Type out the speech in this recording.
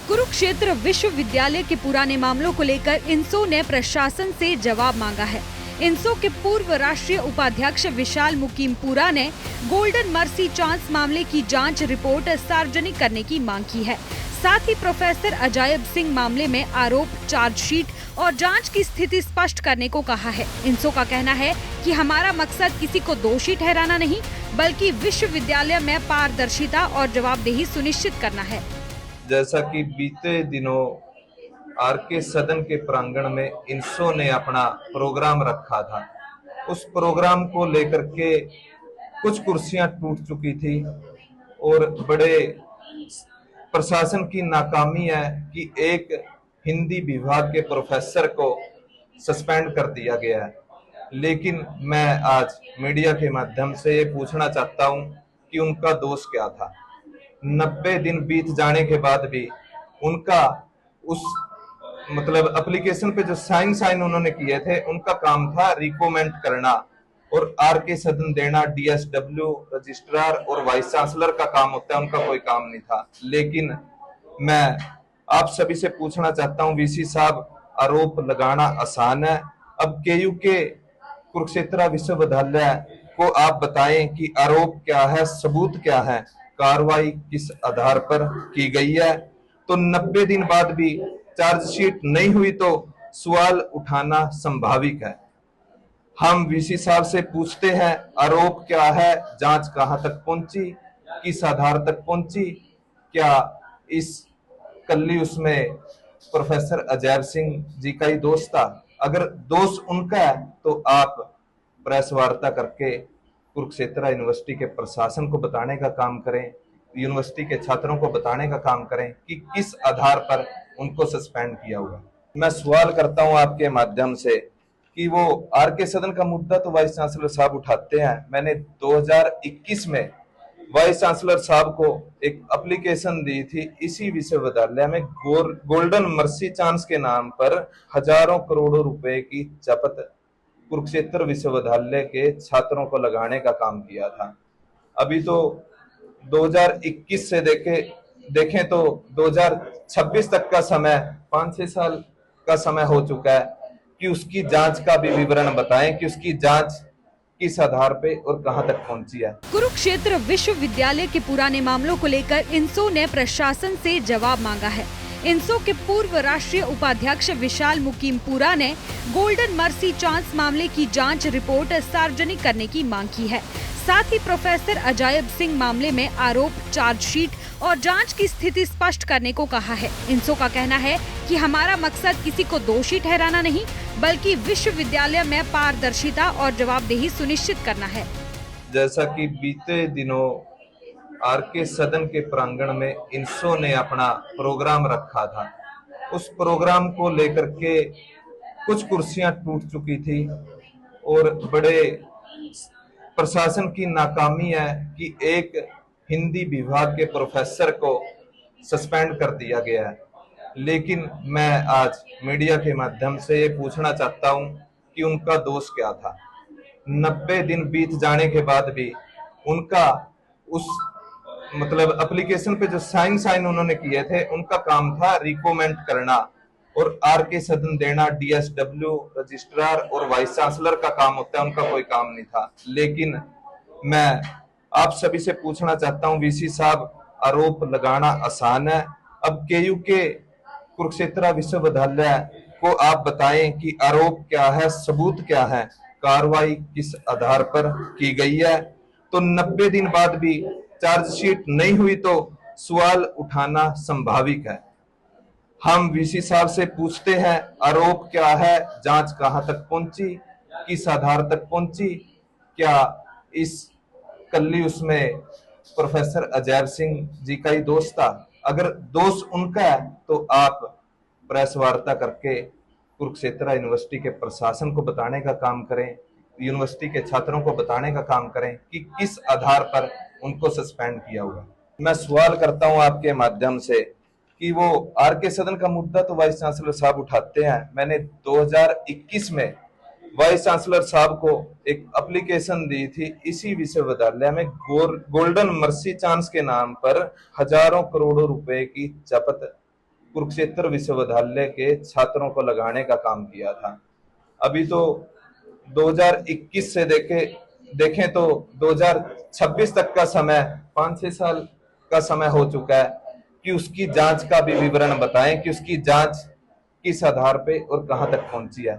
कुरुक्षेत्र विश्वविद्यालय के पुराने मामलों को लेकर इनसो ने प्रशासन से जवाब मांगा है। इनसो के पूर्व राष्ट्रीय उपाध्यक्ष विशाल मुकीमपुरा ने गोल्डन मर्सी चांस मामले की जांच रिपोर्ट सार्वजनिक करने की मांग की है। साथ ही प्रोफेसर अजायब सिंह मामले में आरोप, चार्जशीट और जांच की स्थिति स्पष्ट करने को कहा है। इनसो का कहना है कि हमारा मकसद किसी को दोषी ठहराना नहीं, बल्कि विश्वविद्यालय में पारदर्शिता और जवाबदेही सुनिश्चित करना है। जैसा कि बीते दिनों आरके सदन के प्रांगण में इनसो ने अपना प्रोग्राम रखा था, उस प्रोग्राम को लेकर के कुछ कुर्सियां टूट चुकी थी और बड़े प्रशासन की नाकामी है कि एक हिंदी विभाग के प्रोफेसर को सस्पेंड कर दिया गया है। लेकिन मैं आज मीडिया के माध्यम से ये पूछना चाहता हूं कि उनका दोष क्या था। 90 दिन बीत जाने के बाद भी उनका उस एप्लीकेशन पे जो साइन उन्होंने किए थे, उनका काम था रिकमेंड करना और आरके सदन देना। डीएसडब्ल्यू, रजिस्ट्रार और वाइस चांसलर का काम होता है, उनका कोई काम नहीं था। लेकिन मैं आप सभी से पूछना चाहता हूं, वीसी साहब, आरोप लगाना आसान है। अब केयू के कुरुक्षेत्र विश्वविद्यालय को आप बताएं कि आरोप क्या है, सबूत क्या है, कार्रवाई किस आधार पर की गई है। तो 90 दिन बाद भी चार्जशीट नहीं हुई तो सवाल उठाना संभाविक है। हम वीसी साहब से पूछते हैं, आरोप क्या है, जांच कहां तक पहुंची, किस आधार तक पहुंची, क्या इस कल्ली उसमें प्रोफेसर अजैब सिंह जी का ही दोष था? अगर दोष उनका है तो आप प्रेस वार्ता करके कुरुक्षेत्र यूनिवर्सिटी के प्रशासन को बताने का काम करें, यूनिवर्सिटी के छात्रों को बताने का काम करें कि किस आधार पर उनको सस्पेंड किया हुआ। मैं सवाल करता हूं आपके माध्यम से कि वो आरके सदन का मुद्दा तो वाइस चांसलर साहब उठाते हैं। मैंने 2021 में वाइस चांसलर साहब को एक एप्लीकेशन दी थी इसी विश्वविद्यालय में गोल्डन मर्सी चांस के नाम पर हजारों करोड़ों रुपए की जब्त कुरुक्षेत्र विश्वविद्यालय के छात्रों को लगाने का काम किया था। अभी तो 2021 से देखें तो 2026 तक का समय, 5-6 साल का समय हो चुका है कि उसकी जांच का भी विवरण बताएं कि उसकी जांच किस आधार पे और कहां तक पहुंची है। कुरुक्षेत्र विश्वविद्यालय के पुराने मामलों को लेकर इनसो ने प्रशासन से जवाब मांगा है। इनसो के पूर्व राष्ट्रीय उपाध्यक्ष विशाल मुकीमपुरा ने गोल्डन मर्सी चांस मामले की जांच रिपोर्ट सार्वजनिक करने की मांग की है। साथ ही प्रोफेसर अजायब सिंह मामले में आरोप, चार्जशीट और जांच की स्थिति स्पष्ट करने को कहा है। इनसो का कहना है कि हमारा मकसद किसी को दोषी ठहराना नहीं, बल्कि विश्वविद्यालय में पारदर्शिता और जवाबदेही सुनिश्चित करना है। जैसा कि बीते दिनों आरके सदन के प्रांगण में इनसो ने अपना प्रोग्राम रखा था, उस प्रोग्राम को लेकर के कुछ कुर्सियां टूट चुकी थी और बड़े प्रशासन की नाकामी है कि एक हिंदी विभाग के प्रोफेसर को सस्पेंड कर दिया गया है। लेकिन मैं आज मीडिया के माध्यम से ये पूछना चाहता हूं कि उनका दोष क्या था। 90 दिन बीत जाने के बाद भी उनका उस एप्लीकेशन पे जो साइन उन्होंने किए थे, उनका काम था रिकमेंड करना और आरके सदन देना। डीएसडब्ल्यू, रजिस्ट्रार और वाइस चांसलर का काम होता है, उनका कोई काम नहीं था। लेकिन मैं आप सभी से पूछना चाहता हूं, वीसी साहब, आरोप लगाना आसान है। अब केयू के कुरुक्षेत्र विश्वविद्यालय को आप बताएं कि आरोप क्या है, सबूत क्या है, कार्रवाई किस आधार पर की गई है। तो 90 दिन बाद भी चार्जशीट नहीं हुई तो सवाल उठाना संभाविक है। हम वीसी साहब से पूछते हैं, आरोप क्या है, जांच कहां तक पहुंची, किस आधार तक पहुंची, क्या इस कल्ली उसमें प्रोफेसर अजैब सिंह जी का ही दोष था? अगर दोष उनका है तो आप प्रेस वार्ता करके कुरुक्षेत्र यूनिवर्सिटी के प्रशासन को बताने का काम करें, यूनिवर्सिटी के छात्रों को बताने का काम करें कि किस आधार पर उनको सस्पेंड किया हुआ। मैं सवाल करता हूं आपके माध्यम से कि वो आरके सदन का मुद्दा तो वाइस चांसलर साहब उठाते हैं। मैंने 2021 में वाइस चांसलर साहब को एक एप्लीकेशन दी थी इसी विश्वविद्यालय में गोल्डन मर्सी चांस के नाम पर हजारों करोड़ों रुपए की जब्त कुरुक्षेत्र विश्वविद्यालय के छात्रों को लगाने का काम किया था। अभी तो 2021 से देखें तो 2026 तक का समय, 5-6 साल का समय हो चुका है कि उसकी जांच का भी विवरण बताएं कि उसकी जांच किस आधार पे और कहां तक पहुंची है।